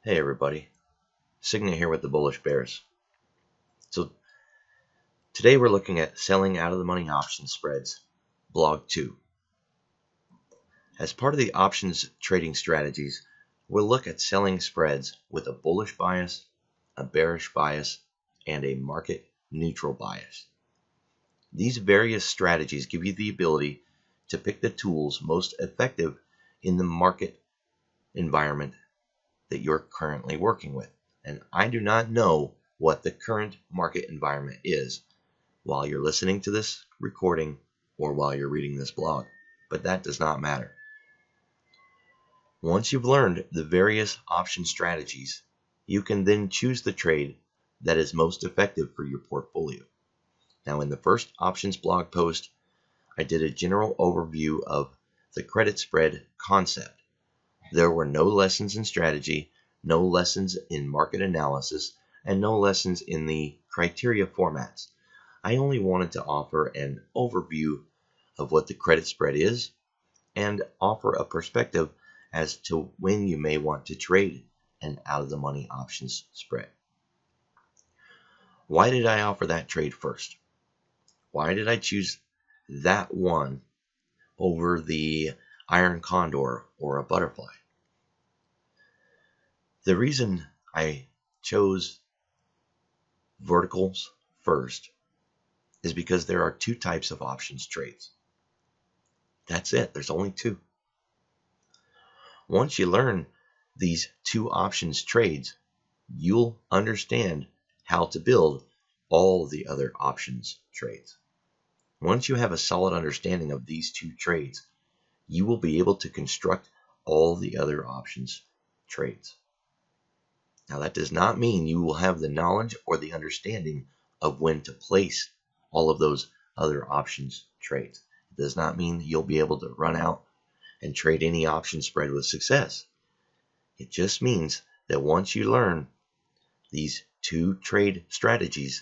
Hey everybody, Signet here with the Bullish Bears. So today we're looking at selling out of the money option spreads, blog 2. As part of the options trading strategies, we'll look at selling spreads with a bullish bias, a bearish bias, and a market neutral bias. These various strategies give you the ability to pick the tools most effective in the market environment that you're currently working with. And I do not know what the current market environment is while you're listening to this recording or while you're reading this blog, but that does not matter. Once you've learned the various option strategies, you can then choose the trade that is most effective for your portfolio. Now, in the first options blog post, I did a general overview of the credit spread concept. There were no lessons in strategy, no lessons in market analysis, and no lessons in the criteria formats. I only wanted to offer an overview of what the credit spread is and offer a perspective as to when you may want to trade an out-of-the-money options spread. Why did I offer that trade first? Why did I choose that one over the iron condor or a butterfly? The reason I chose verticals first is because there are two types of options trades. That's it. There's only two. Once you learn these two options trades, you'll understand how to build all the other options trades. Once you have a solid understanding of these two trades, you will be able to construct all the other options trades. Now, that does not mean you will have the knowledge or the understanding of when to place all of those other options trades. It does not mean that you'll be able to run out and trade any option spread with success. It just means that once you learn these two trade strategies,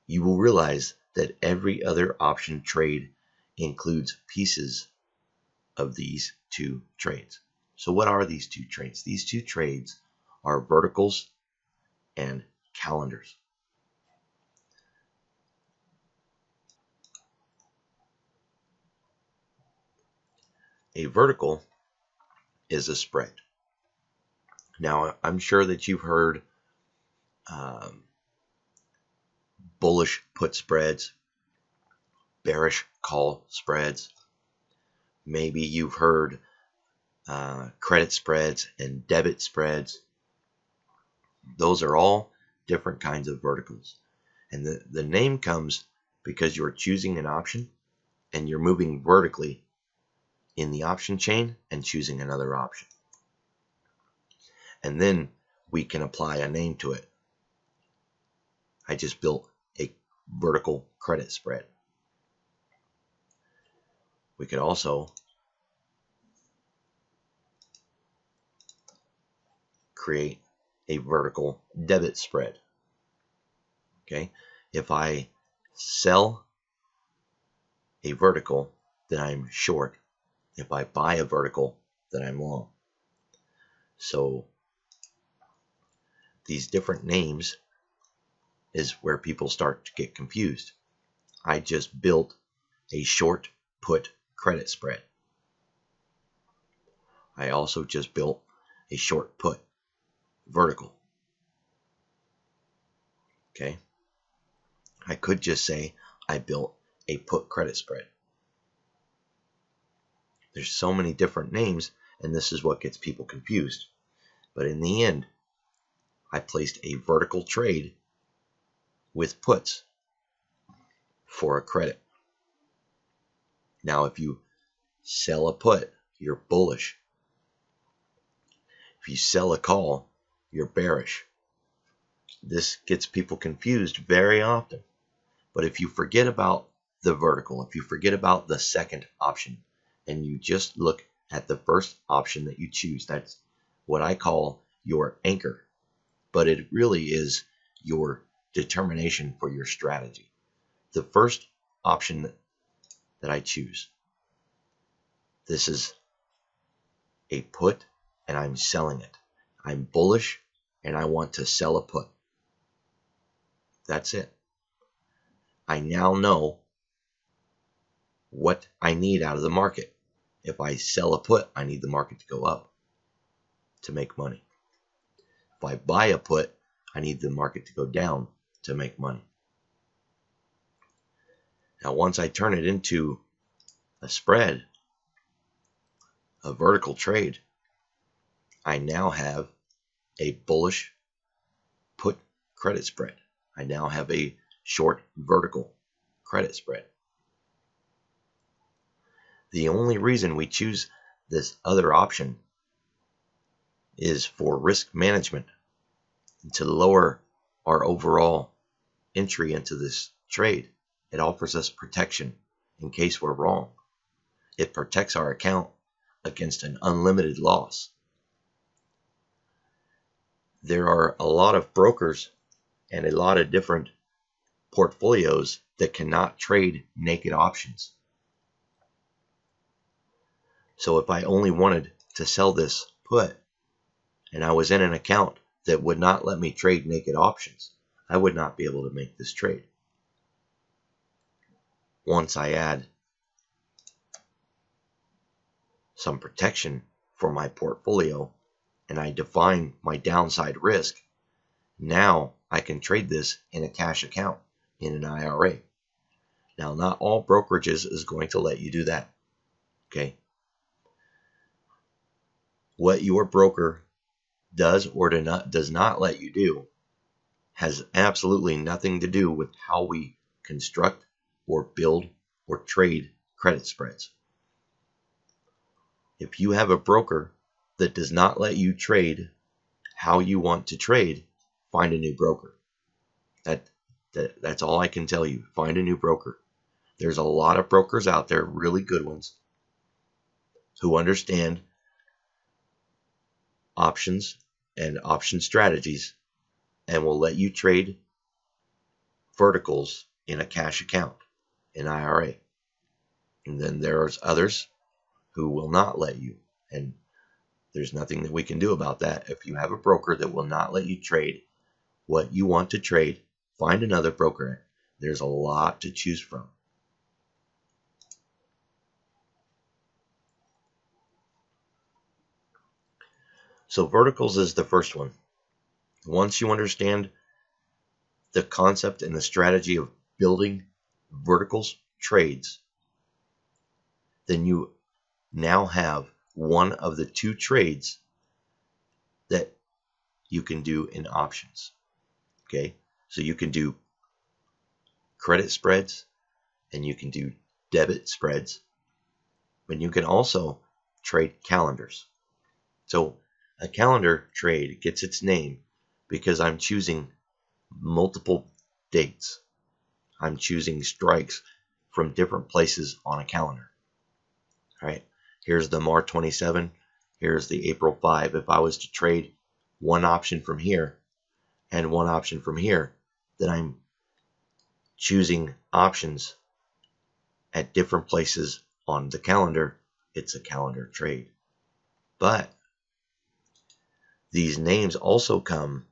you will realize that every other option trade includes pieces of these two trades. So what are these two trades? These two trades are verticals and calendars. A vertical is a spread. Now, I'm sure that you've heard bullish put spreads, bearish call spreads. Maybe you've heard credit spreads and debit spreads. Those are all different kinds of verticals. And the name comes because you're choosing an option and you're moving vertically in the option chain and choosing another option. And then we can apply a name to it. I just built a vertical credit spread. We could also create a vertical debit spread. Okay, if I sell a vertical, then I'm short. If I buy a vertical, then I'm long. So these different names is where people start to get confused. I just built a short put credit spread. I also just built a short put vertical. Okay, I could just say I built a put credit spread. There's so many different names, and this is what gets people confused. But in the end, I placed a vertical trade with puts for a credit. Now, if you sell a put, you're bullish. If you sell a call, you're bearish. This gets people confused very often. But if you forget about the vertical, if you forget about the second option, and you just look at the first option that you choose, that's what I call your anchor. But it really is your determination for your strategy. The first option that I choose, this is a put and I'm selling it. I'm bullish and I want to sell a put. That's it. I now know what I need out of the market. If I sell a put, I need the market to go up to make money. If I buy a put, I need the market to go down to make money. Now, once I turn it into a spread, a vertical trade, I now have a bullish put credit spread. I now have a short vertical credit spread. The only reason we choose this other option is for risk management, to lower our overall entry into this trade. It offers us protection in case we're wrong. It protects our account against an unlimited loss. There are a lot of brokers and a lot of different portfolios that cannot trade naked options. So if I only wanted to sell this put and I was in an account that would not let me trade naked options, I would not be able to make this trade. Once I add some protection for my portfolio and I define my downside risk, now I can trade this in a cash account, in an IRA. Now, not all brokerages is going to let you do that. Okay. What your broker does or does not let you do has absolutely nothing to do with how we construct or build or trade credit spreads. If you have a broker that does not let you trade how you want to trade, find a new broker. That's all I can tell you. Find a new broker. There's a lot of brokers out there, really good ones, who understand options and option strategies and will let you trade verticals in a cash account, an IRA. And then there's others who will not let you. And there's nothing that we can do about that. If you have a broker that will not let you trade what you want to trade, find another broker. There's a lot to choose from. So verticals is the first one. Once you understand the concept and the strategy of building verticals trades, then you now have one of the two trades that you can do in options. Okay, so you can do credit spreads and you can do debit spreads, but you can also trade calendars. So a calendar trade gets its name because I'm choosing multiple dates. I'm choosing strikes from different places on a calendar. All right, here's the March 27, here's the April 5. If I was to trade one option from here and one option from here, then I'm choosing options at different places on the calendar. It's a calendar trade. But these names also come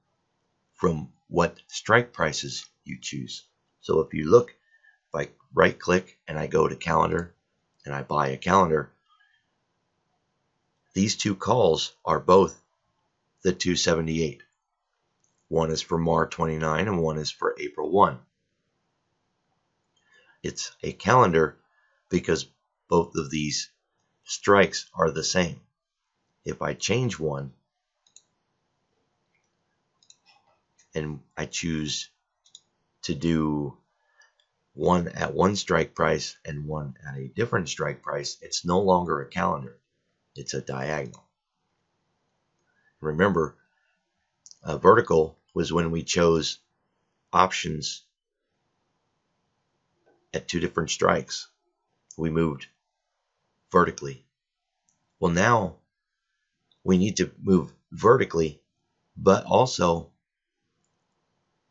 from what strike prices you choose. So if you look, if I right click and I go to calendar and I buy a calendar, these two calls are both the 278. One is for March 29 and one is for April 1. It's a calendar because both of these strikes are the same. If I change one and I choose to do one at one strike price and one at a different strike price, it's no longer a calendar. It's a diagonal. Remember, a vertical was when we chose options at two different strikes. We moved vertically. Well, now we need to move vertically, but also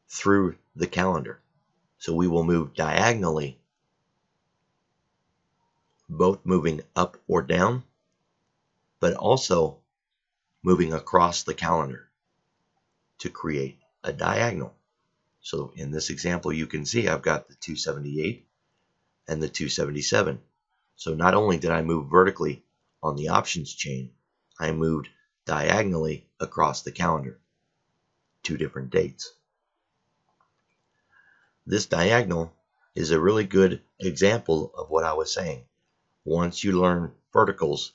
through the calendar. So we will move diagonally, both moving up or down, but also moving across the calendar to create a diagonal. So in this example, you can see I've got the 278 and the 277. So not only did I move vertically on the options chain, I moved diagonally across the calendar, 2 different dates. This diagonal is a really good example of what I was saying. Once you learn verticals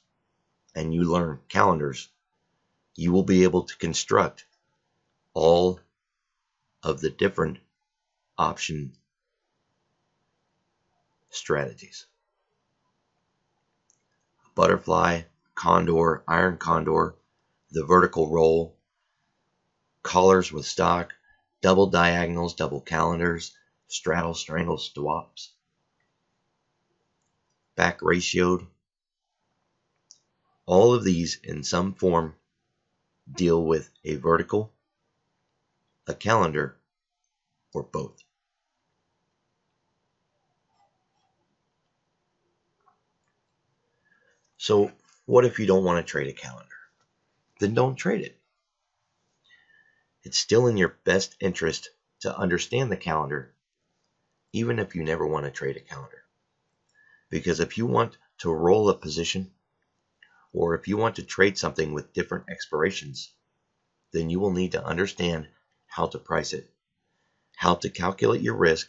and you learn calendars, you will be able to construct all of the different option strategies. Butterfly, condor, iron condor, the vertical roll, collars with stock, double diagonals, double calendars, straddle, strangle, swaps, back ratioed. All of these in some form deal with a vertical, a calendar, or both. So what if you don't want to trade a calendar? Then don't trade it. It's still in your best interest to understand the calendar, even if you never want to trade a calendar. Because if you want to roll a position, or if you want to trade something with different expirations, then you will need to understand how to price it, how to calculate your risk,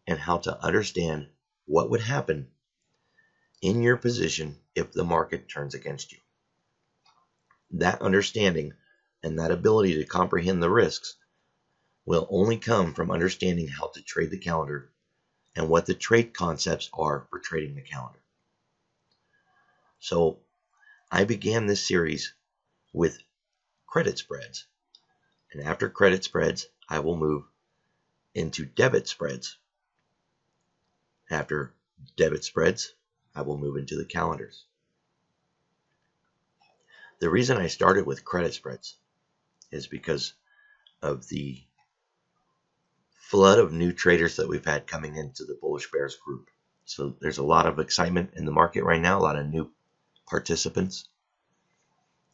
and how to understand what would happen in your position if the market turns against you. That understanding and that ability to comprehend the risks will only come from understanding how to trade the calendar and what the trade concepts are for trading the calendar. So I began this series with credit spreads, and after credit spreads I will move into debit spreads. After debit spreads I will move into the calendars. The reason I started with credit spreads is because of the flood of new traders that we've had coming into the Bullish Bears group. So there's a lot of excitement in the market right now, a lot of new participants.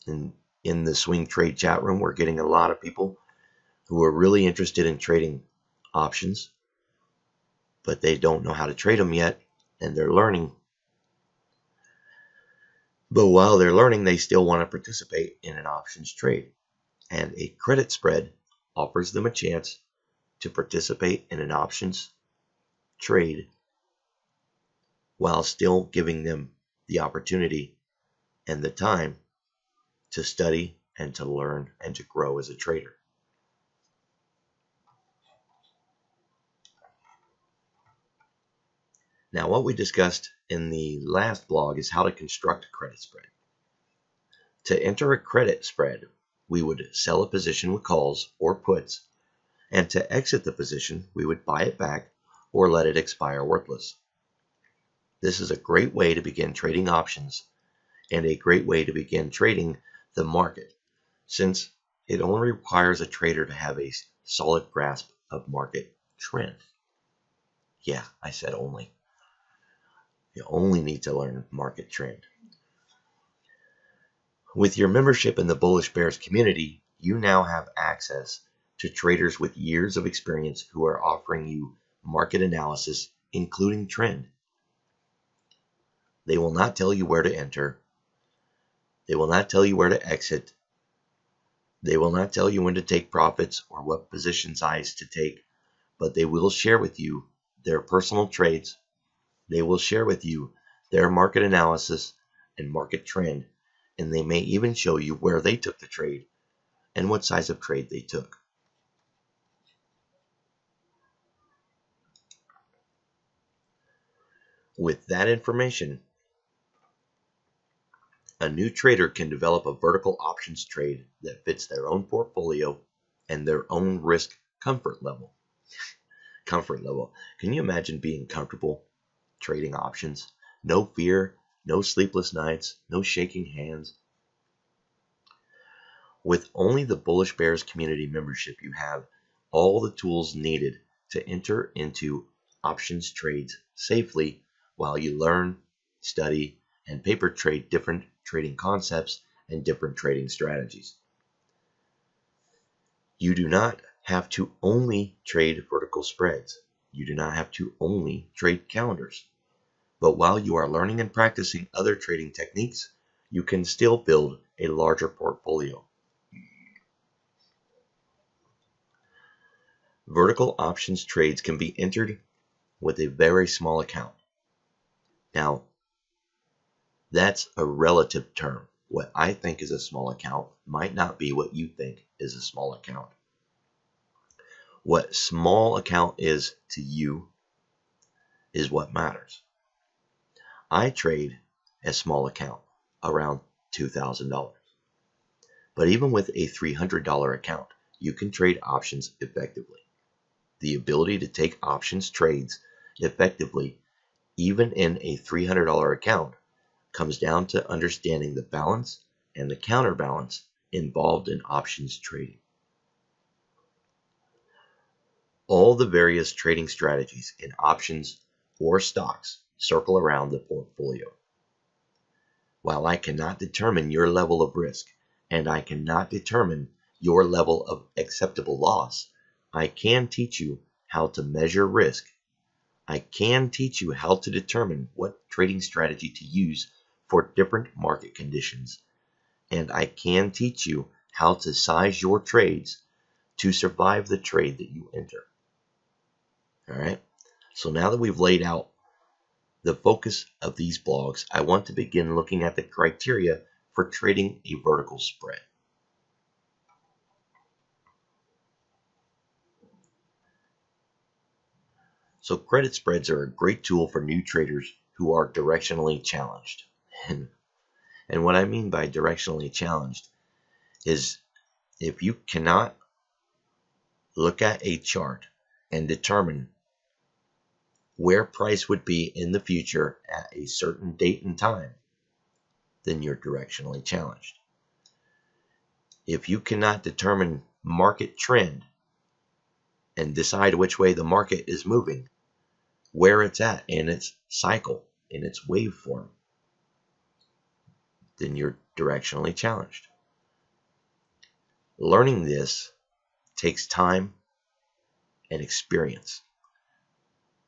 And in the swing trade chat room, we're getting a lot of people who are really interested in trading options, but they don't know how to trade them yet, and they're learning. But while they're learning, they still want to participate in an options trade. And a credit spread offers them a chance to participate in an options trade while still giving them the opportunity and the time to study and to learn and to grow as a trader. Now, what we discussed in the last blog is how to construct a credit spread. To enter a credit spread, we would sell a position with calls or puts, and to exit the position, we would buy it back or let it expire worthless. This is a great way to begin trading options and a great way to begin trading the market, since it only requires a trader to have a solid grasp of market trend. Yeah, I said only. You only need to learn market trend. With your membership in the Bullish Bears community, you now have access to traders with years of experience who are offering you market analysis, including trend. They will not tell you where to enter. They will not tell you where to exit. They will not tell you when to take profits or what position size to take, but they will share with you their personal trades. They will share with you their market analysis and market trend, and they may even show you where they took the trade and what size of trade they took. With that information, a new trader can develop a vertical options trade that fits their own portfolio and their own risk comfort level. Can you imagine being comfortable trading options? No fear, no sleepless nights, no shaking hands. With only the Bullish Bears community membership, you have all the tools needed to enter into options trades safely while you learn, study, and paper trade different trading concepts and different trading strategies. You do not have to only trade vertical spreads. You do not have to only trade calendars. But while you are learning and practicing other trading techniques, you can still build a larger portfolio. Vertical options trades can be entered with a very small account. Now, that's a relative term. What I think is a small account might not be what you think is a small account. What small account is to you is what matters. I trade a small account, around $2,000. But even with a $300 account, you can trade options effectively. The ability to take options trades effectively, even in a $300 account, comes down to understanding the balance and the counterbalance involved in options trading. All the various trading strategies in options or stocks circle around the portfolio. While I cannot determine your level of risk and I cannot determine your level of acceptable loss, I can teach you how to measure risk. I can teach you how to determine what trading strategy to use for different market conditions. And I can teach you how to size your trades to survive the trade that you enter. All right. So now that we've laid out the focus of these blogs, I want to begin looking at the criteria for trading a vertical spread. So credit spreads are a great tool for new traders who are directionally challenged. And what I mean by directionally challenged is if you cannot look at a chart and determine where price would be in the future at a certain date and time, then you're directionally challenged. If you cannot determine market trend and decide which way the market is moving, where it's at in its cycle, in its waveform, then you're directionally challenged. Learning this takes time and experience.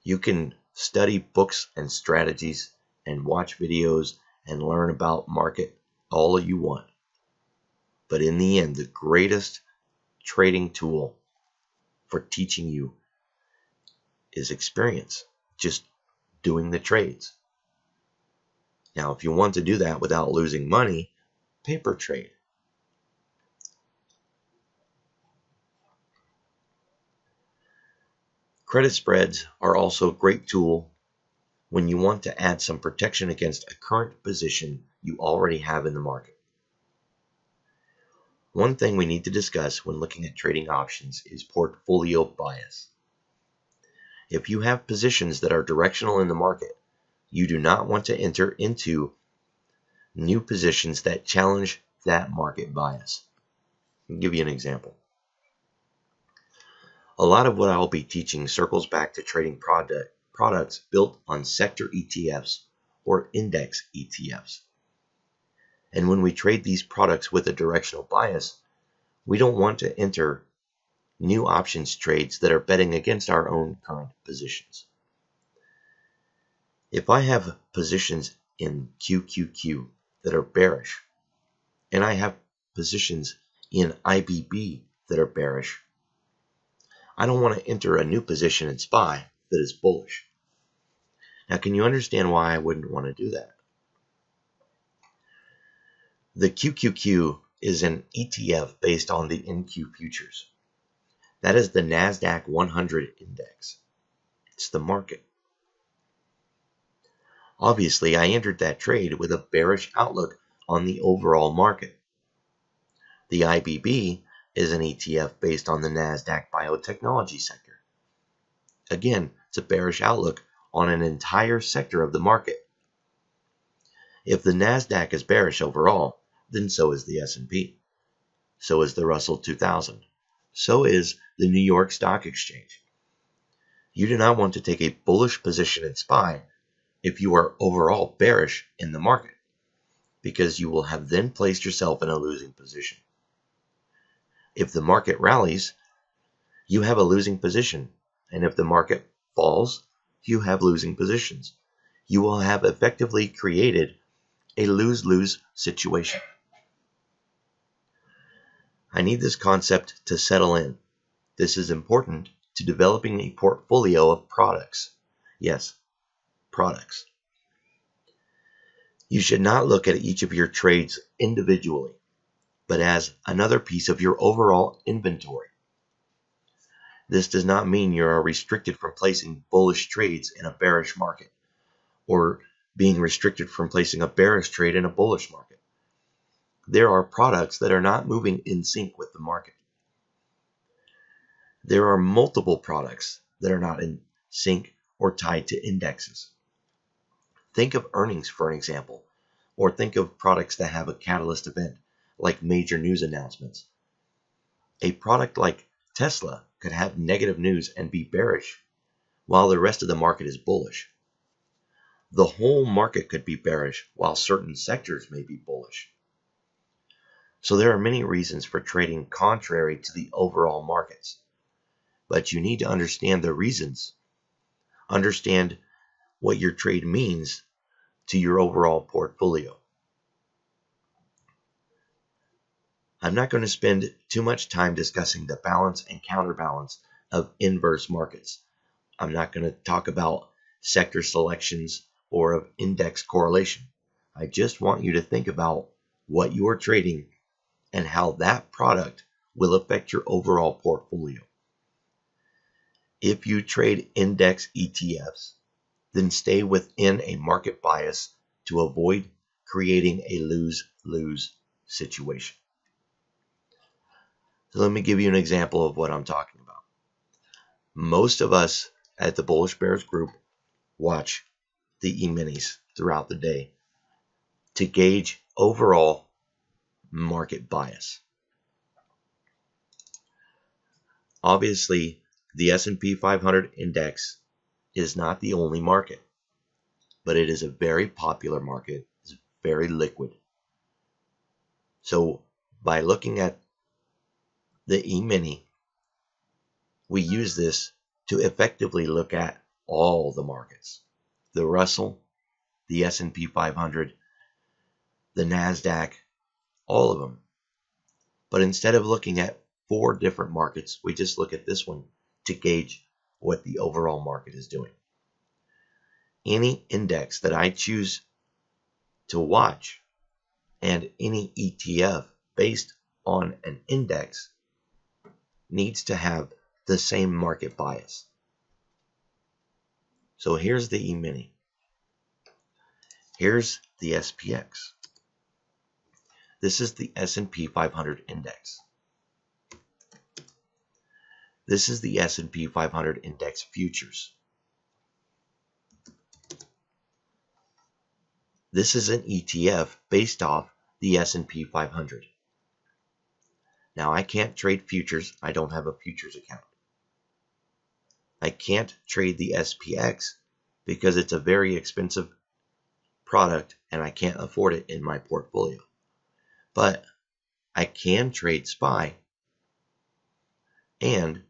You can study books and strategies and watch videos and learn about market all you want. But in the end, the greatest trading tool for teaching you is experience, just doing the trades. Now, if you want to do that without losing money, paper trade. Credit spreads are also a great tool when you want to add some protection against a current position you already have in the market. One thing we need to discuss when looking at trading options is portfolio bias. If you have positions that are directional in the market, you do not want to enter into new positions that challenge that market bias. I'll give you an example. A lot of what I'll be teaching circles back to trading products built on sector ETFs or index ETFs. And when we trade these products with a directional bias, we don't want to enter new options trades that are betting against our own current positions. If I have positions in QQQ that are bearish, and I have positions in IBB that are bearish, I don't want to enter a new position in SPY that is bullish. Now, can you understand why I wouldn't want to do that? The QQQ is an ETF based on the NQ futures. That is the Nasdaq 100 index. It's the market. Obviously, I entered that trade with a bearish outlook on the overall market. The IBB is an ETF based on the Nasdaq Biotechnology sector. Again, it's a bearish outlook on an entire sector of the market. If the Nasdaq is bearish overall, then so is the S&P. So is the Russell 2000. So is the New York Stock Exchange. You do not want to take a bullish position in SPY if you are overall bearish in the market. because you will have then placed yourself in a losing position. If the market rallies, you have a losing position, and if the market falls, you have losing positions. You will have effectively created a lose-lose situation. I need this concept to settle in. This is important to developing a portfolio of products. Yes, products. You should not look at each of your trades individually, but as another piece of your overall inventory. This does not mean you are restricted from placing bullish trades in a bearish market, or being restricted from placing a bearish trade in a bullish market. There are products that are not moving in sync with the market. There are multiple products that are not in sync or tied to indexes. Think of earnings, for an example, or think of products that have a catalyst event, like major news announcements. A product like Tesla could have negative news and be bearish, while the rest of the market is bullish. The whole market could be bearish, while certain sectors may be bullish. So there are many reasons for trading contrary to the overall markets. But you need to understand the reasons. Understand what your trade means to your overall portfolio. I'm not going to spend too much time discussing the balance and counterbalance of inverse markets. I'm not going to talk about sector selections or of index correlation. I just want you to think about what you are trading and how that product will affect your overall portfolio. If you trade index ETFs, then stay within a market bias to avoid creating a lose-lose situation. So let me give you an example of what I'm talking about. Most of us at the Bullish Bears group watch the E-minis throughout the day to gauge overall market bias. Obviously, the S&P 500 index is not the only market, but it is a very popular market. It's very liquid. So by looking at the E-mini, we use this to effectively look at all the markets. The Russell, the S&P 500, the Nasdaq, all of them. But instead of looking at 4 different markets, we just look at this one to gauge what the overall market is doing. Any index that I choose to watch and any ETF based on an index needs to have the same market bias. So here's the E-mini. Here's the SPX. This is the S&P 500 index. This is the S&P 500 index futures. This is an ETF based off the S&P 500. Now I can't trade futures. I don't have a futures account. I can't trade the SPX because it's a very expensive product and I can't afford it in my portfolio. But I can trade SPY, and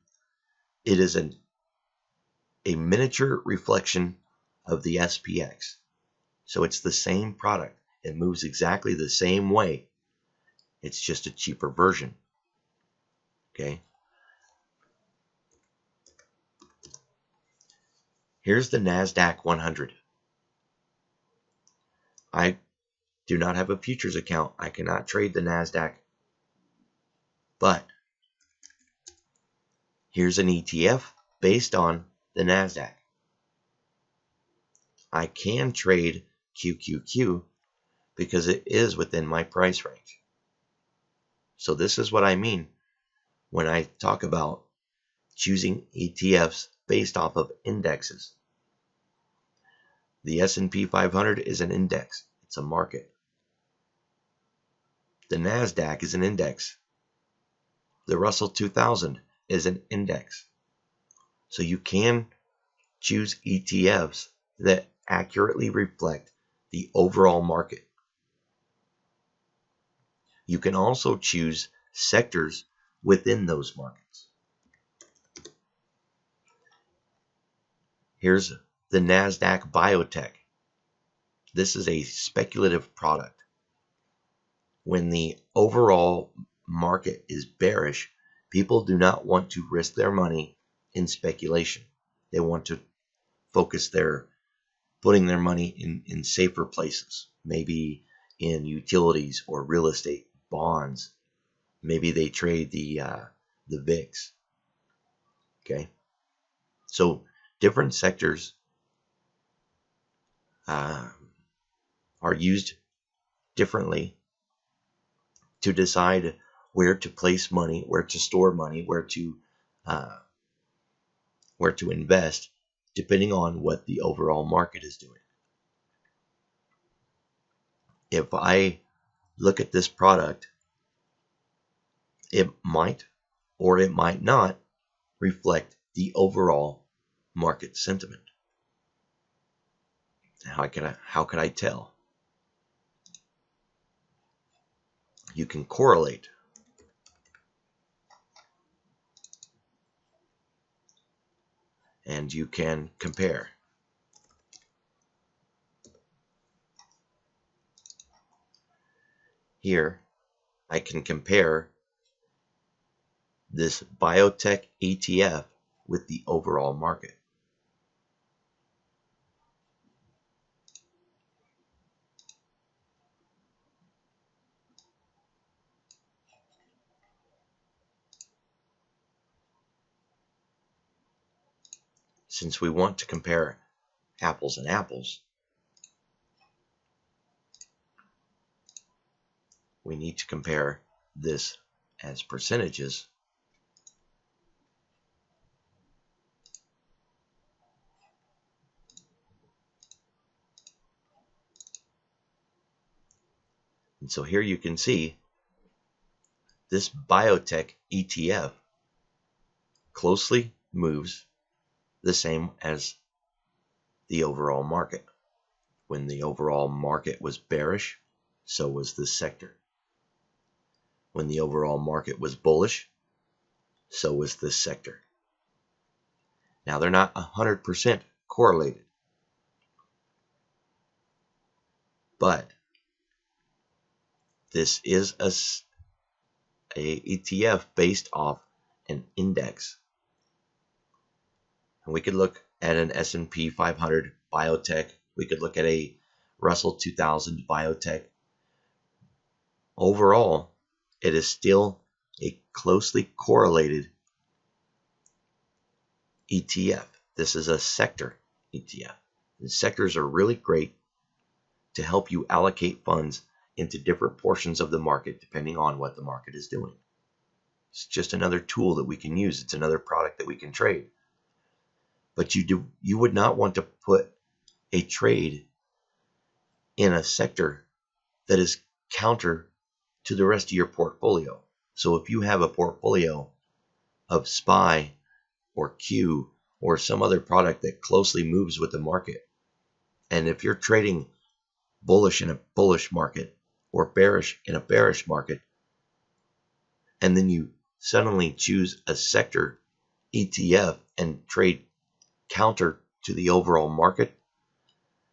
it is a miniature reflection of the SPX. So it's the same product. It moves exactly the same way. It's just a cheaper version. Okay. Here's the Nasdaq 100. I do not have a futures account. I cannot trade the Nasdaq. But here's an ETF based on the Nasdaq. I can trade QQQ because it is within my price range. So this is what I mean when I talk about choosing ETFs based off of indexes. The S&P 500 is an index. It's a market. The Nasdaq is an index. The Russell 2000 is an index. So you can choose ETFs that accurately reflect the overall market. You can also choose sectors within those markets. Here's the Nasdaq Biotech. This is a speculative product. When the overall market is bearish, people do not want to risk their money in speculation. They want to focus putting their money in safer places, maybe in utilities or real estate, bonds. Maybe they trade the VIX. Okay, so different sectors are used differently to decide where to place money, where to store money, where to invest, depending on what the overall market is doing. If I look at this product, it might or it might not reflect the overall market sentiment. How could I tell? You can correlate. And you can compare. Here, I can compare this biotech ETF with the overall market. Since we want to compare apples and apples, we need to compare this as percentages. And so here you can see this biotech ETF closely moves the same as the overall market. When the overall market was bearish, so was this sector. When the overall market was bullish, so was this sector. Now they're not 100% correlated, but this is a ETF based off an index. And we could look at an S&P 500 biotech. We could look at a Russell 2000 biotech. Overall, it is still a closely correlated ETF. This is a sector ETF. The sectors are really great to help you allocate funds into different portions of the market depending on what the market is doing. It's just another tool that we can use. It's another product that we can trade. But you would not want to put a trade in a sector that is counter to the rest of your portfolio. So if you have a portfolio of SPY or Q or some other product that closely moves with the market, and if you're trading bullish in a bullish market or bearish in a bearish market, and then you suddenly choose a sector ETF and trade counter to the overall market,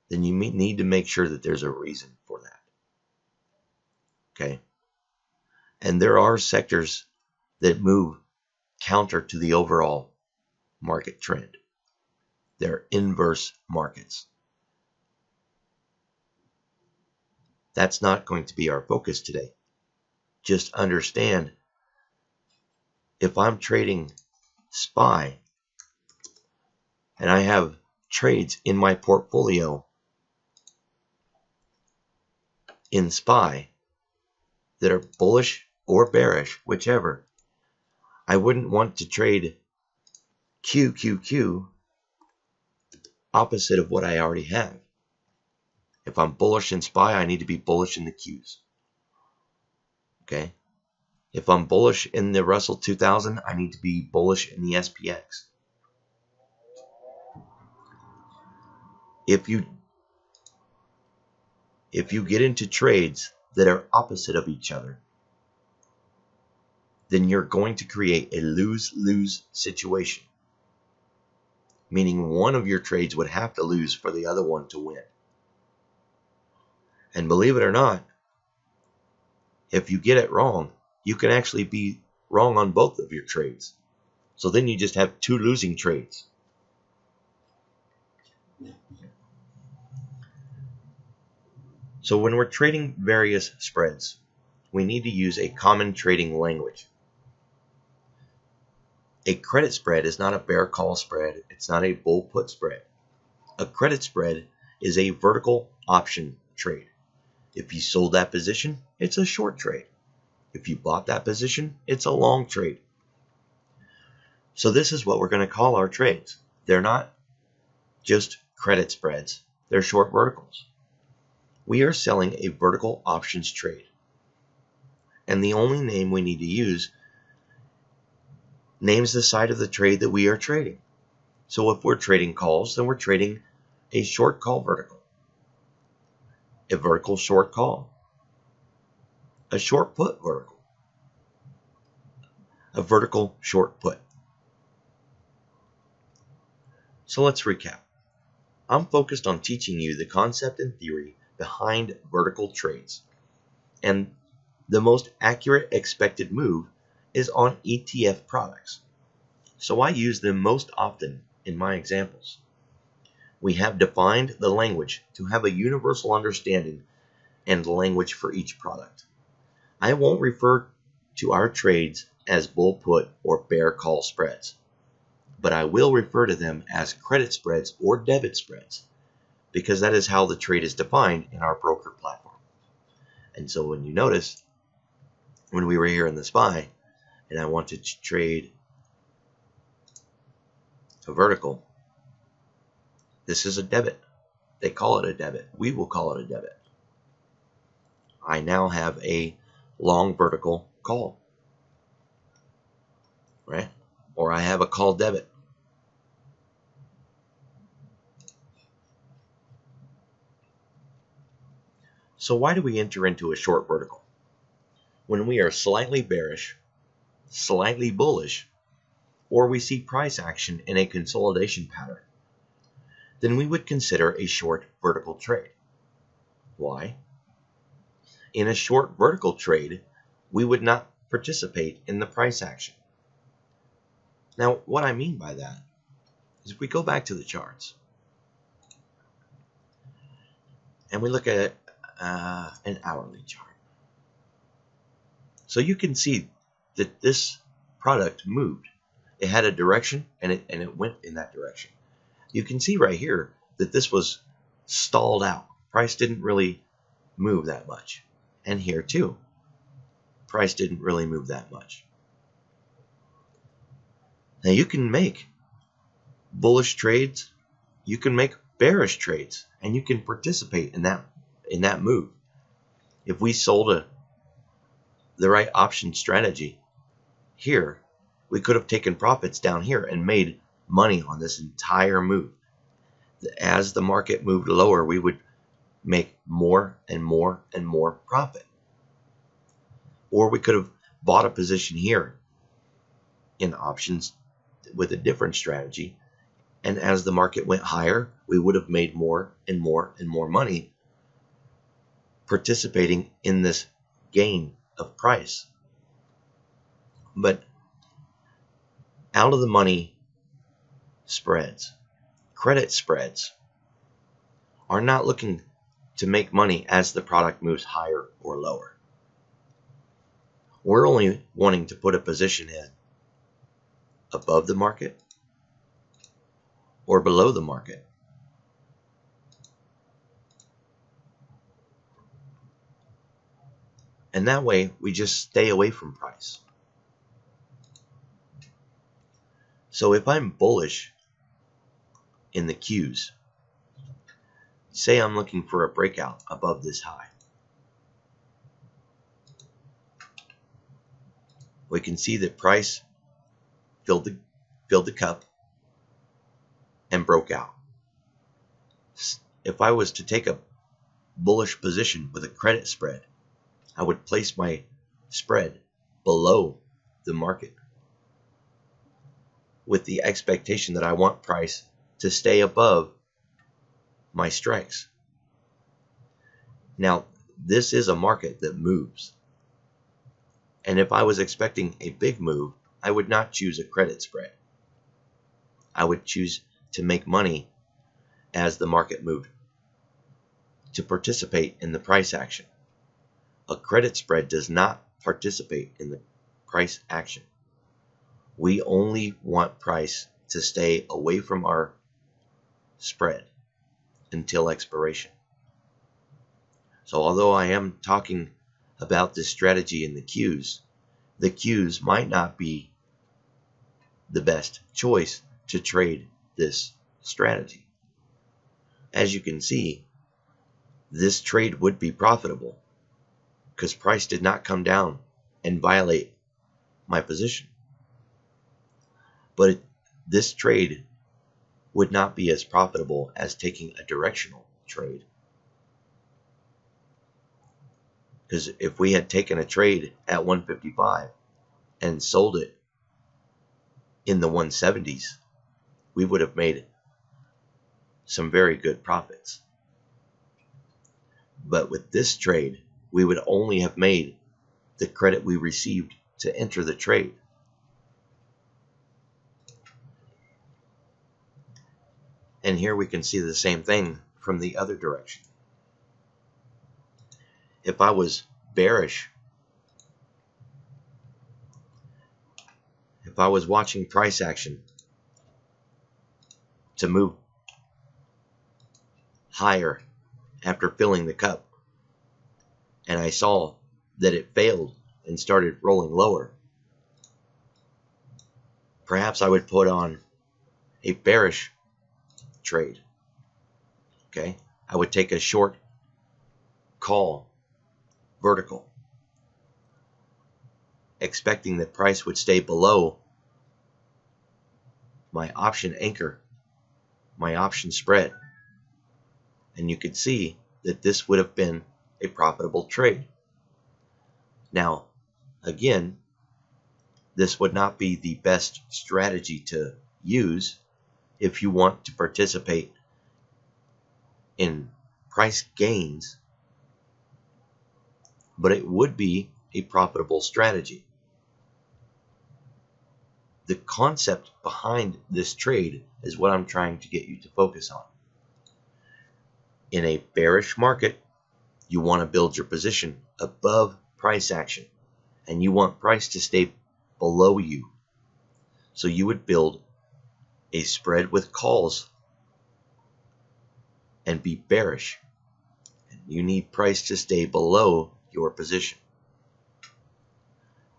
then you need to make sure that there's a reason for that. Okay? And there are sectors that move counter to the overall market trend. They're inverse markets. That's not going to be our focus today. Just understand, if I'm trading SPY and I have trades in my portfolio in SPY that are bullish or bearish, whichever, I wouldn't want to trade QQQ opposite of what I already have. If I'm bullish in SPY, I need to be bullish in the Qs. Okay? If I'm bullish in the Russell 2000, I need to be bullish in the SPX. If you get into trades that are opposite of each other, then you're going to create a lose-lose situation, meaning one of your trades would have to lose for the other one to win. And believe it or not, if you get it wrong, you can actually be wrong on both of your trades. So then you just have two losing trades. So when we're trading various spreads, we need to use a common trading language. A credit spread is not a bear call spread. It's not a bull put spread. A credit spread is a vertical option trade. If you sold that position, it's a short trade. If you bought that position, it's a long trade. So this is what we're going to call our trades. They're not just credit spreads. They're short verticals. We are selling a vertical options trade. And the only name we need to use names the side of the trade that we are trading. So if we're trading calls, then we're trading a short call vertical, a vertical short call, a short put vertical, a vertical short put. So let's recap. I'm focused on teaching you the concept and theory behind vertical trades. And the most accurate expected move is on ETF products. So I use them most often in my examples. We have defined the language to have a universal understanding and language for each product. I won't refer to our trades as bull put or bear call spreads, but I will refer to them as credit spreads or debit spreads, because that is how the trade is defined in our broker platform. And so when you notice, when we were here in the SPY, and I wanted to trade a vertical, this is a debit. They call it a debit. We will call it a debit. I now have a long vertical call, right? Or I have a call debit. So why do we enter into a short vertical? When we are slightly bearish, slightly bullish, or we see price action in a consolidation pattern, then we would consider a short vertical trade. Why? In a short vertical trade, we would not participate in the price action. Now, what I mean by that is if we go back to the charts and we look at an hourly chart. So you can see that this product moved. It had a direction and it went in that direction. You can see right here that this was stalled out. Price didn't really move that much. And here too, price didn't really move that much. Now you can make bullish trades, you can make bearish trades, and you can participate in that move. If we sold the right option strategy here, we could have taken profits down here and made money on this entire move. As the market moved lower, we would make more and more and more profit. Or we could have bought a position here in options with a different strategy, and as the market went higher, we would have made more and more and more money participating in this gain of price. But out of the money spreads, credit spreads, are not looking to make money as the product moves higher or lower. We're only wanting to put a position in above the market or below the market. And that way we just stay away from price. So if I'm bullish in the Qs, say I'm looking for a breakout above this high, we can see that price filled the cup and broke out. If I was to take a bullish position with a credit spread, I would place my spread below the market with the expectation that I want price to stay above my strikes. Now, this is a market that moves. And if I was expecting a big move, I would not choose a credit spread. I would choose to make money as the market moved, to participate in the price action. A credit spread does not participate in the price action. We only want price to stay away from our spread until expiration. So although I am talking about this strategy in the Qs might not be the best choice to trade this strategy. As you can see, this trade would be profitable because price did not come down and violate my position. But this trade would not be as profitable as taking a directional trade. Because if we had taken a trade at 155 and sold it in the 170s, we would have made some very good profits. But with this trade, we would only have made the credit we received to enter the trade. And here we can see the same thing from the other direction. If I was bearish, if I was watching price action to move higher after filling the cup, and I saw that it failed and started rolling lower, perhaps I would put on a bearish trade. Okay, I would take a short call vertical, expecting that price would stay below my option anchor, my option spread. And you could see that this would have been a profitable trade. Now, again, this would not be the best strategy to use if you want to participate in price gains, but it would be a profitable strategy. The concept behind this trade is what I'm trying to get you to focus on. In a bearish market, you want to build your position above price action, and you want price to stay below you. So you would build a spread with calls and be bearish. You need price to stay below your position.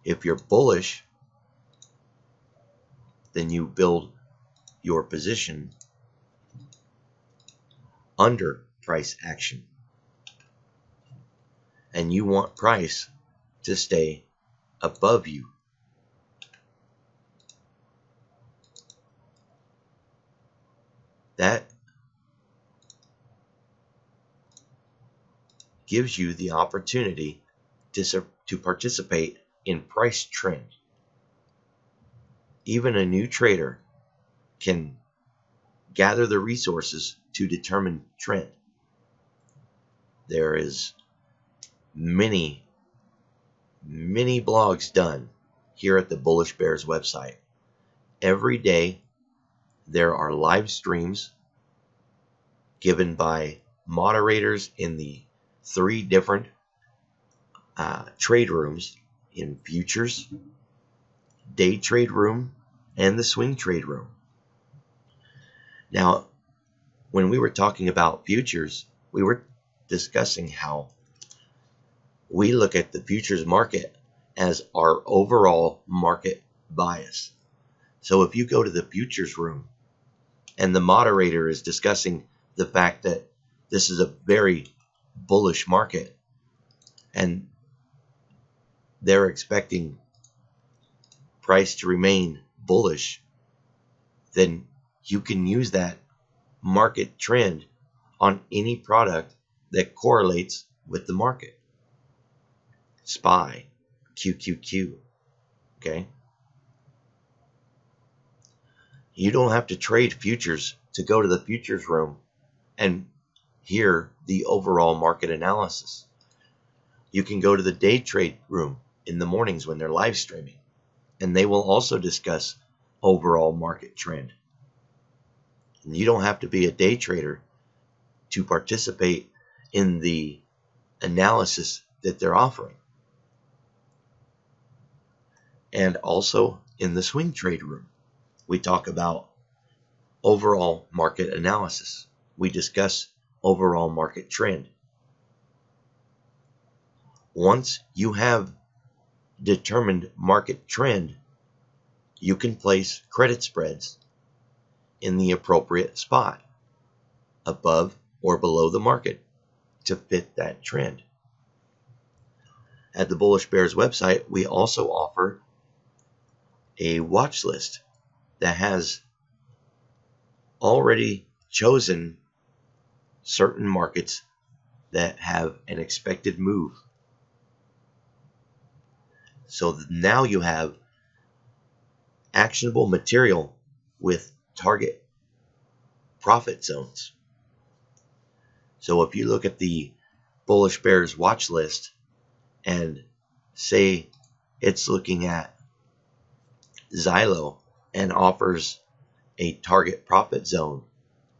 If you're bullish, then you build your position under price action. And you want price to stay above you. That gives you the opportunity to participate in price trend. Even a new trader can gather the resources to determine trend. There is many blogs done here at the Bullish Bears website. Every day there are live streams given by moderators in the 3 different trade rooms, in futures, day trade room, and the swing trade room. Now, when we were talking about futures, we were discussing how we look at the futures market as our overall market bias. So if you go to the futures room and the moderator is discussing the fact that this is a very bullish market and they're expecting price to remain bullish, then you can use that market trend on any product that correlates with the market. SPY, QQQ, okay? You don't have to trade futures to go to the futures room and hear the overall market analysis. You can go to the day trade room in the mornings when they're live streaming, and they will also discuss overall market trend. And you don't have to be a day trader to participate in the analysis that they're offering. And also in the swing trade room, we talk about overall market analysis. We discuss overall market trend. Once you have determined market trend, you can place credit spreads in the appropriate spot, above or below the market, to fit that trend. At the Bullish Bears website, we also offer a watch list that has already chosen certain markets that have an expected move. So now you have actionable material with target profit zones. So if you look at the Bullish Bears watch list and say it's looking at Xylo and offers a target profit zone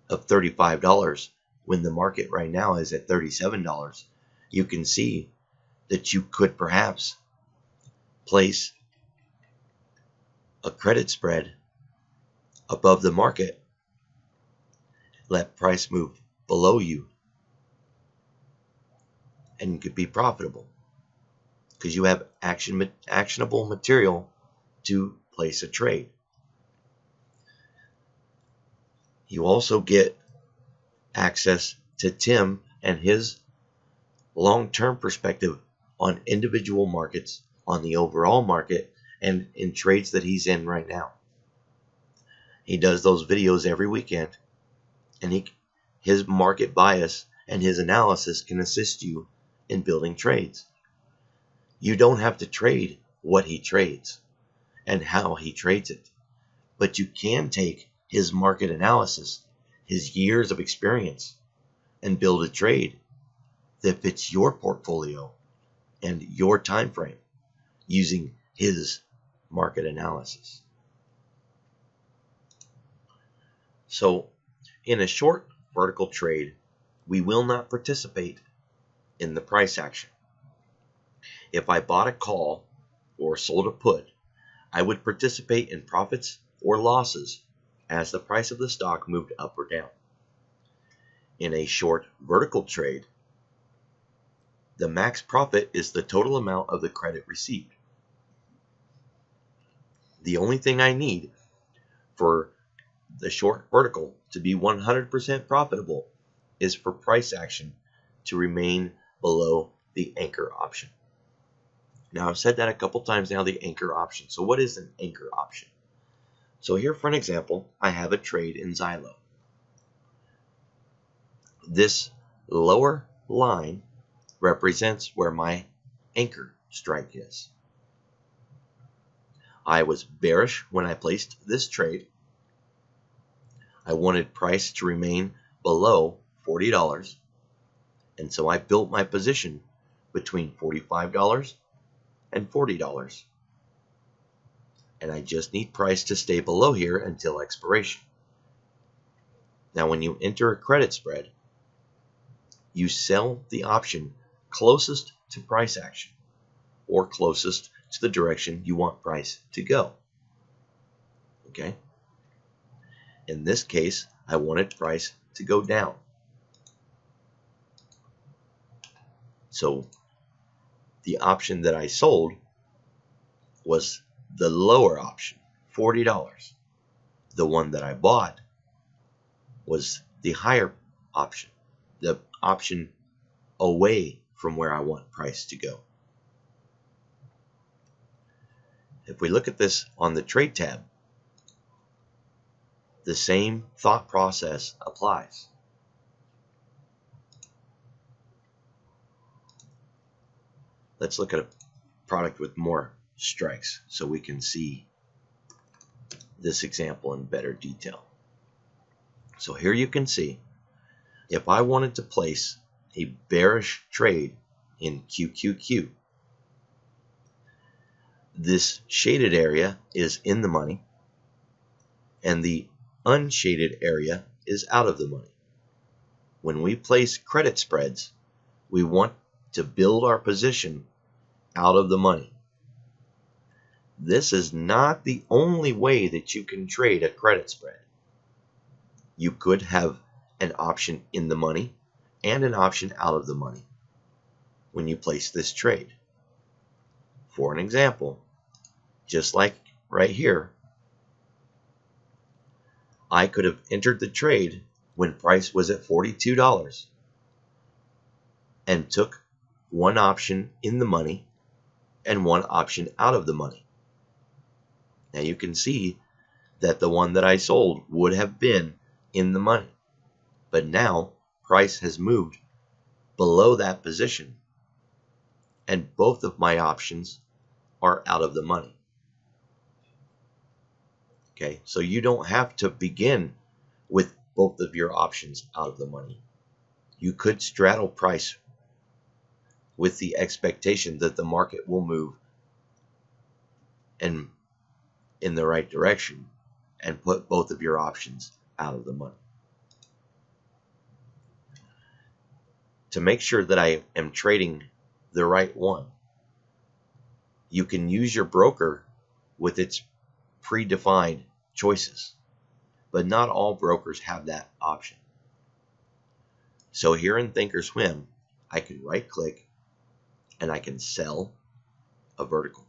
of $35 when the market right now is at $37, you can see that you could perhaps place a credit spread above the market, let price move below you, and you could be profitable because you have actionable material to place a trade. You also get access to Tim and his long-term perspective on individual markets, on the overall market, and in trades that he's in right now. He does those videos every weekend, and his market bias and his analysis can assist you in building trades. You don't have to trade what he trades and how he trades it, but you can take his market analysis, his years of experience, and build a trade that fits your portfolio and your time frame using his market analysis. So in a short vertical trade, we will not participate in the price action. If I bought a call or sold a put, I would participate in profits or losses as the price of the stock moved up or down. In a short vertical trade, the max profit is the total amount of the credit received. The only thing I need for the short vertical to be 100% profitable is for price action to remain below the anchor option. Now, I've said that a couple times now, the anchor option. So what is an anchor option? So here, for an example, I have a trade in Xylo. This lower line represents where my anchor strike is. I was bearish when I placed this trade. I wanted price to remain below $40, and so I built my position between $45 and $40. And I just need price to stay below here until expiration. Now, when you enter a credit spread, you sell the option closest to price action or closest to the direction you want price to go. Okay? In this case, I wanted price to go down. So the option that I sold was the lower option, $40. The one that I bought was the higher option, the option away from where I want price to go. If we look at this on the trade tab, the same thought process applies. Let's look at a product with more strikes so we can see this example in better detail. So here you can see, if I wanted to place a bearish trade in QQQ, this shaded area is in the money, and the unshaded area is out of the money. When we place credit spreads, we want to build our position out of the money. This is not the only way that you can trade a credit spread. You could have an option in the money and an option out of the money when you place this trade. For an example, just like right here, I could have entered the trade when price was at $42 and took one option in the money and one option out of the money. Now you can see that the one that I sold would have been in the money, but now price has moved below that position and both of my options are out of the money. Okay, so you don't have to begin with both of your options out of the money. You could straddle price with the expectation that the market will move and in the right direction and put both of your options out of the money. To make sure that I am trading the right one, you can use your broker with its predefined choices, but not all brokers have that option. So here in Thinkorswim, I can right click and I can sell a vertical.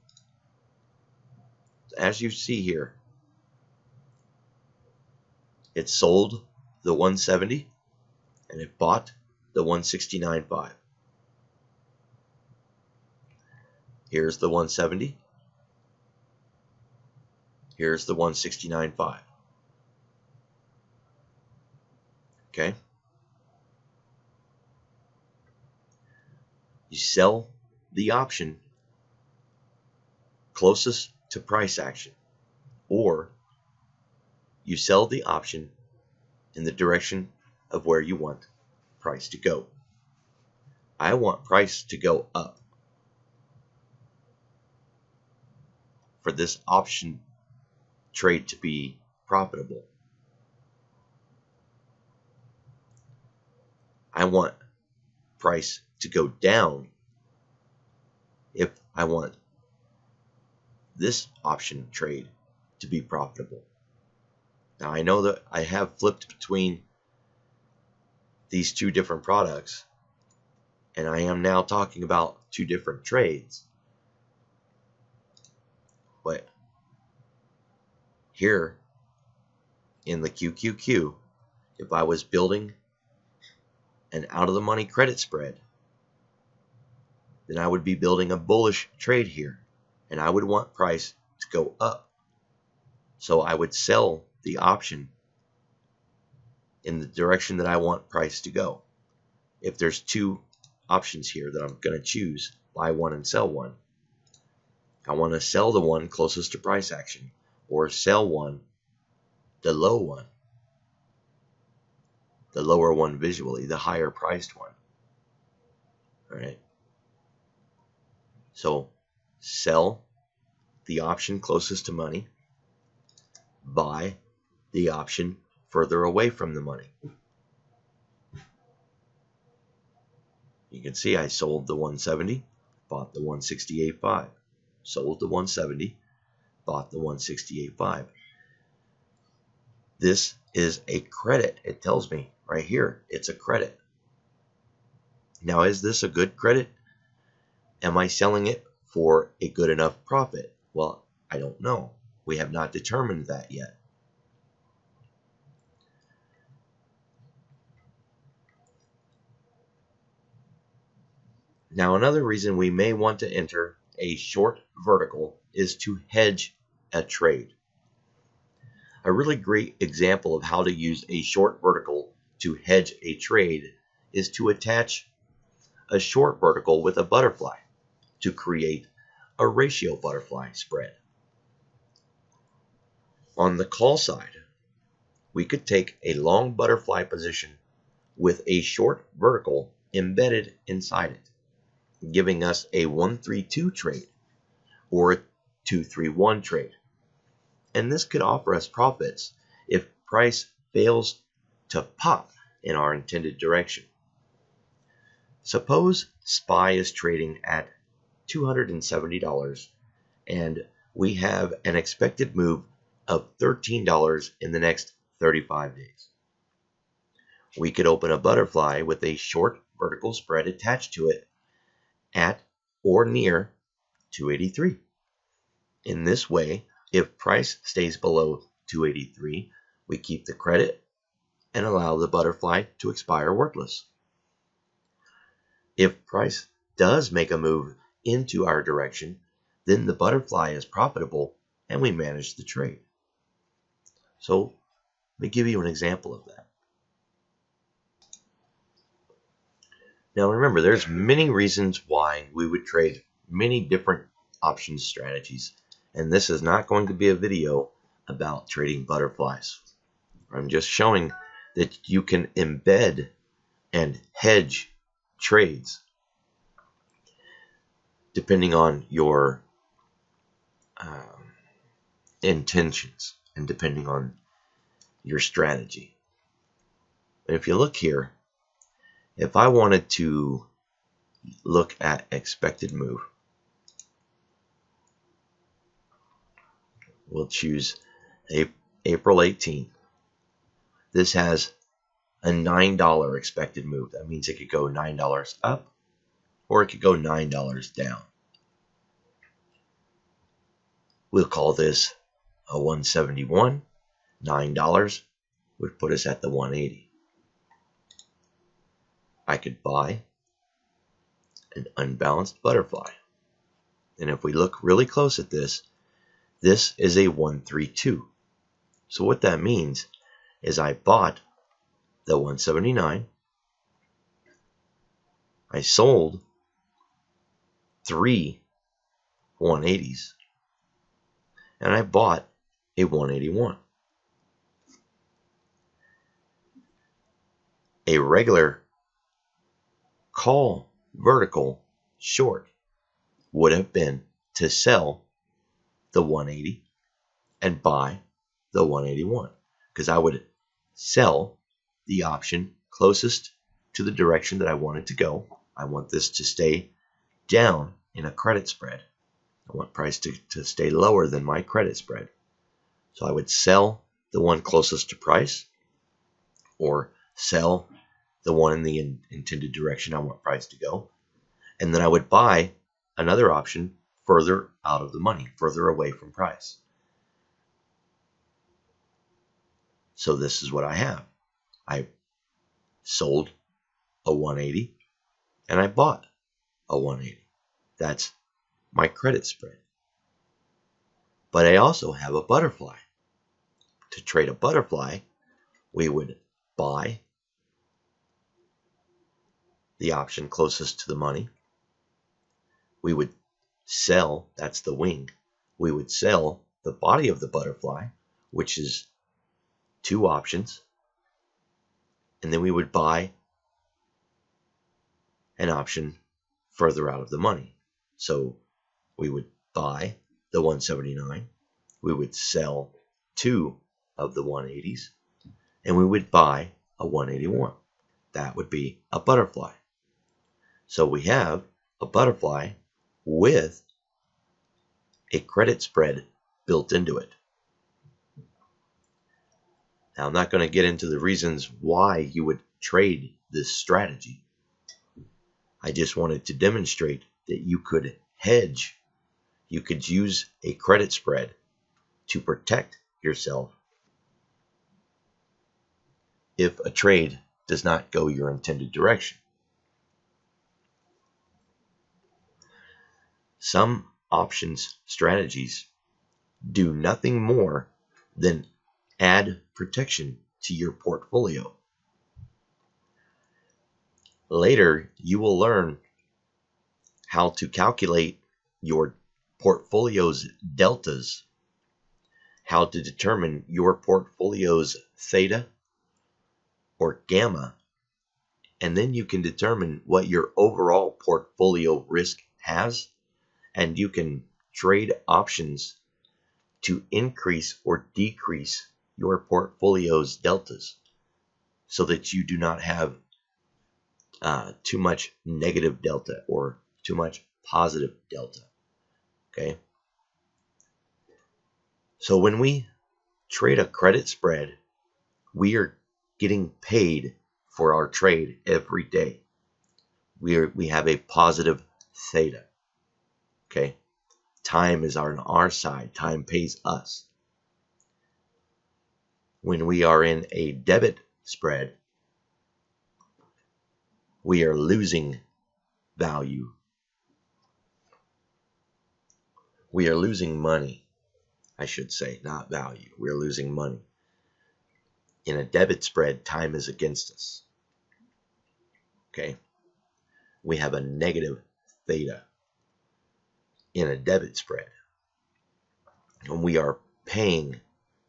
As you see here, it sold the 170 and it bought the 169.5. Here's the 170. Here's the 169.5. Okay. You sell the option closest to price action, or you sell the option in the direction of where you want price to go. I want price to go up. For this option trade to be profitable, I want price to go down if I want this option trade to be profitable. Now I know that I have flipped between these two different products, and I am now talking about two different trades. But here in the QQQ, if I was building an out of the money credit spread, then I would be building a bullish trade here, and I would want price to go up. So I would sell the option in the direction that I want price to go. If there's two options here that I'm going to choose, buy one and sell one, I want to sell the one closest to price action, or sell one, the low one, the lower one visually, the higher priced one. All right. So sell the option closest to money, buy the option further away from the money. You can see I sold the 170, bought the 168.5. Sold the 170, bought the 168.5. This is a credit. It tells me right here, it's a credit. Now, is this a good credit? Am I selling it for a good enough profit? Well, I don't know. We have not determined that yet. Now, another reason we may want to enter a short vertical is to hedge a trade. A really great example of how to use a short vertical to hedge a trade is to attach a short vertical with a butterfly to create a ratio butterfly spread. On the call side, we could take a long butterfly position with a short vertical embedded inside it, giving us a 132 trade or a 231 trade. And this could offer us profits if price fails to pop in our intended direction. Suppose SPY is trading at $270 and we have an expected move of $13 in the next 35 days. We could open a butterfly with a short vertical spread attached to it at or near 283. In this way, if price stays below 283, we keep the credit and allow the butterfly to expire worthless. If price does make a move into our direction, then the butterfly is profitable and we manage the trade. So let me give you an example of that. Now remember, there's many reasons why we would trade many different options strategies, and this is not going to be a video about trading butterflies. I'm just showing that you can embed and hedge trades depending on your intentions and depending on your strategy. And if you look here, if I wanted to look at expected move, we'll choose April 18th. This has a $9 expected move. That means it could go $9 up or it could go $9 down. We'll call this a 171. $9 would put us at the 180. I could buy an unbalanced butterfly. And if we look really close at this, this is a 132. So what that means is I bought the 179. I sold 3 180s. And I bought a 181. A regular call vertical short would have been to sell the 180 and buy the 181, because I would sell the option closest to the direction that I want it to go. I want this to stay down in a credit spread. I want price to stay lower than my credit spread. So I would sell the one closest to price or sell the one in the intended direction I want price to go. And then I would buy another option further out of the money, further away from price. So this is what I have. I sold a 180 and I bought a 180. That's my credit spread. But I also have a butterfly. To trade a butterfly, we would buy the option closest to the money. We would sell, that's the wing. We would sell the body of the butterfly, which is 2 options. And then we would buy an option further out of the money. So we would buy the 179. We would sell 2 of the 180s. And we would buy a 181. That would be a butterfly. So we have a butterfly with a credit spread built into it. Now, I'm not going to get into the reasons why you would trade this strategy. I just wanted to demonstrate that you could hedge. You could use a credit spread to protect yourself if a trade does not go your intended direction. Some options strategies do nothing more than add protection to your portfolio. Later, you will learn how to calculate your portfolio's deltas how to determine your portfolio's theta or gamma, and then you can determine what your overall portfolio risk has, and you can trade options to increase or decrease your portfolio's deltas so that you do not have too much negative delta or too much positive delta. Okay. So when we trade a credit spread, we are getting paid for our trade every day. We have a positive theta. Okay. Time is on our side. Time pays us. When we are in a debit spread, we are losing value. We are losing money, I should say, not value. We are losing money. In a debit spread, time is against us. Okay? We have a negative theta in a debit spread. And we are paying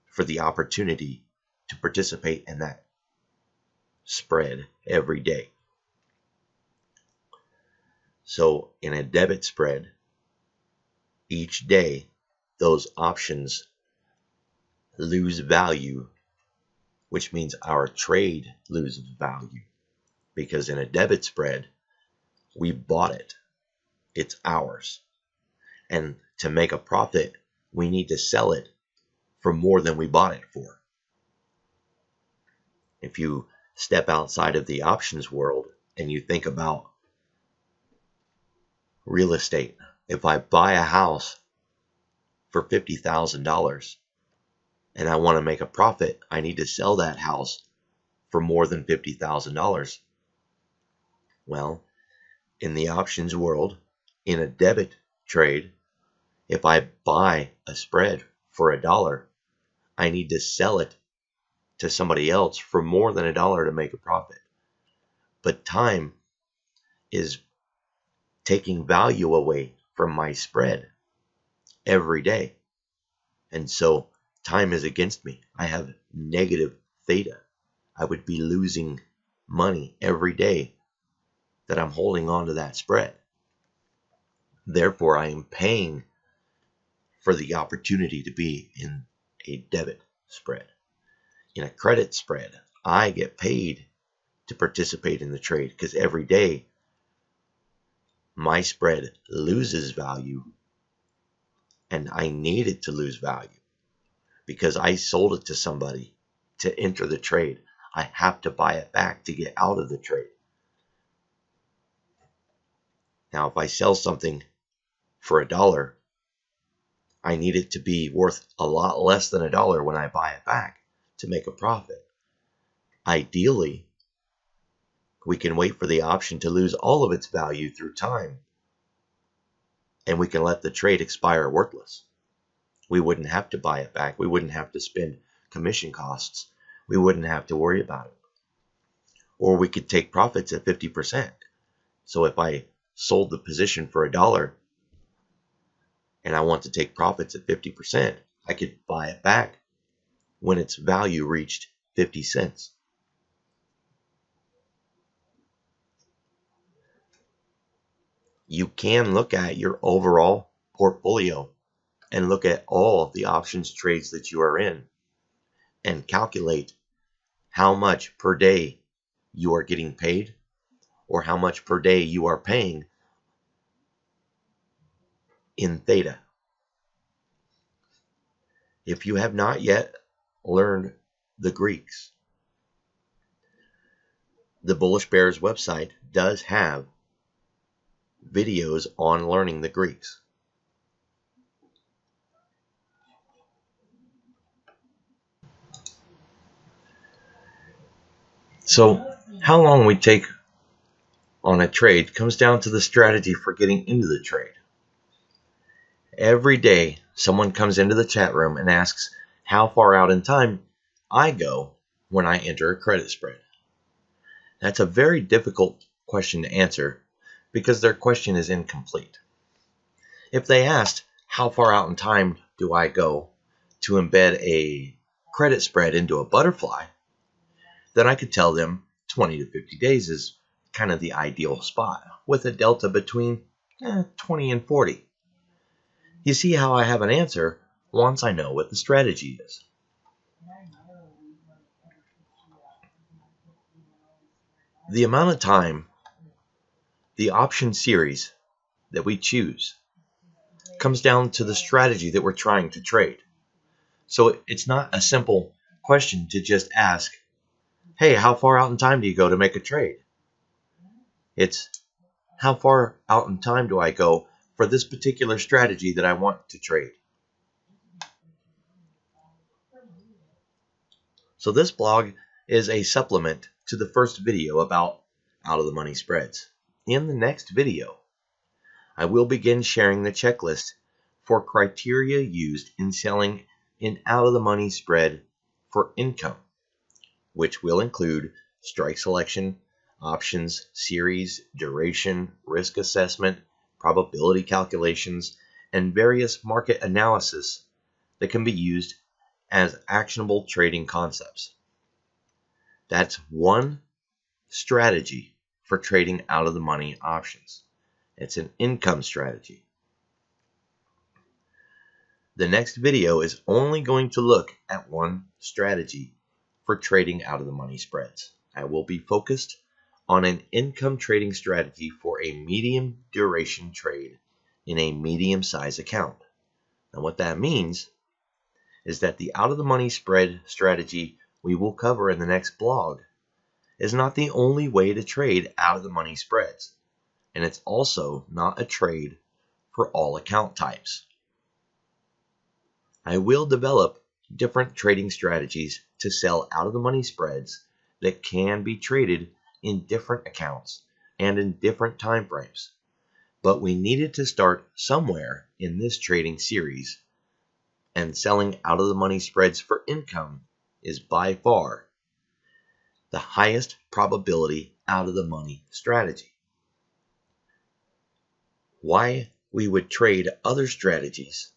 for the opportunity to participate in that spread every day. So in a debit spread, each day those options lose value, which means our trade loses value. Because in a debit spread, we bought it. It's ours. And to make a profit, we need to sell it for more than we bought it for. If you step outside of the options world and you think about real estate, if I buy a house for $50,000 and I want to make a profit, I need to sell that house for more than $50,000. Well, in the options world, in a debit trade, if I buy a spread for $1, I need to sell it to somebody else for more than $1 to make a profit. But time is taking value away from my spread every day. And so time is against me. I have negative theta. I would be losing money every day that I'm holding on to that spread. Therefore, I am paying for the opportunity to be in a debit spread. In a credit spread, I get paid to participate in the trade because every day my spread loses value and I need it to lose value because I sold it to somebody to enter the trade. I have to buy it back to get out of the trade. Now, if I sell something for $1, I need it to be worth a lot less than $1 when I buy it back to make a profit. Ideally, we can wait for the option to lose all of its value through time, and we can let the trade expire worthless. We wouldn't have to buy it back. We wouldn't have to spend commission costs. We wouldn't have to worry about it. Or we could take profits at 50%. So if I sold the position for $1 and I want to take profits at 50%, I could buy it back when its value reached 50 cents. You can look at your overall portfolio and look at all of the options trades that you are in and calculate how much per day you are getting paid or how much per day you are paying in theta. If you have not yet learned the Greeks, the Bullish Bears website does have videos on learning the Greeks. So how long we take on a trade comes down to the strategy for getting into the trade. Every day someone comes into the chat room and asks how far out in time I go when I enter a credit spread. That's a very difficult question to answer because their question is incomplete. If they asked how far out in time do I go to embed a credit spread into a butterfly, then I could tell them 20 to 50 days is kind of the ideal spot, with a delta between 20 and 40. You see how I have an answer once I know what the strategy is. The amount of time the option series that we choose comes down to the strategy that we're trying to trade. So it's not a simple question to just ask, hey, how far out in time do you go to make a trade? It's how far out in time do I go for this particular strategy that I want to trade? So this blog is a supplement to the first video about out of the money spreads. In the next video, I will begin sharing the checklist for criteria used in selling an out of the money spread for income, which will include strike selection, options, series, duration, risk assessment, probability calculations, and various market analysis that can be used as actionable trading concepts. That's one strategy for trading out of the money options. It's an income strategy. The next video is only going to look at one strategy for trading out of the money spreads. I will be focused on an income trading strategy for a medium duration trade in a medium size account. And what that means is that the out of the money spread strategy we will cover in the next blog is not the only way to trade out of the money spreads, and it's also not a trade for all account types. I will develop different trading strategies to sell out of the money spreads that can be traded in different accounts and in different time frames. But we needed to start somewhere in this trading series, and selling out of the money spreads for income is by far the highest probability out of the money strategy. Why we would trade other strategies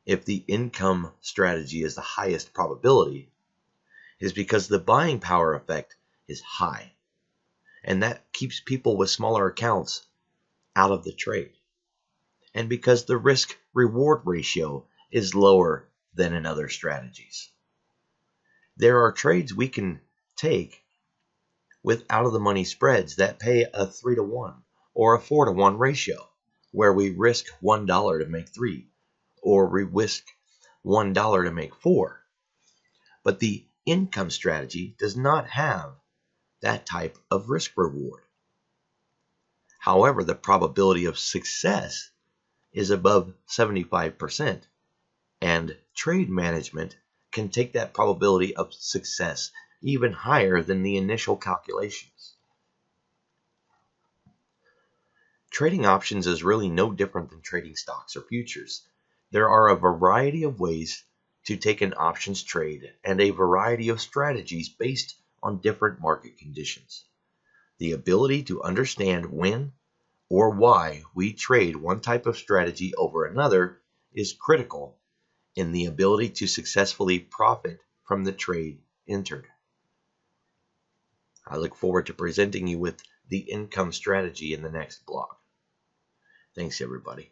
if the income strategy is the highest probability is because the buying power effect is high, and that keeps people with smaller accounts out of the trade, and because the risk reward ratio is lower than in other strategies. There are trades we can take with out of the money spreads that pay a 3-to-1 or a 4-to-1 ratio, where we risk $1 to make 3, or we risk $1 to make 4. But the income strategy does not have that type of risk reward. However, the probability of success is above 75%, and trade management can take that probability of success even higher than the initial calculations. Trading options is really no different than trading stocks or futures. There are a variety of ways to take an options trade and a variety of strategies based on different market conditions. The ability to understand when or why we trade one type of strategy over another is critical in the ability to successfully profit from the trade entered. I look forward to presenting you with the income strategy in the next blog. Thanks, everybody.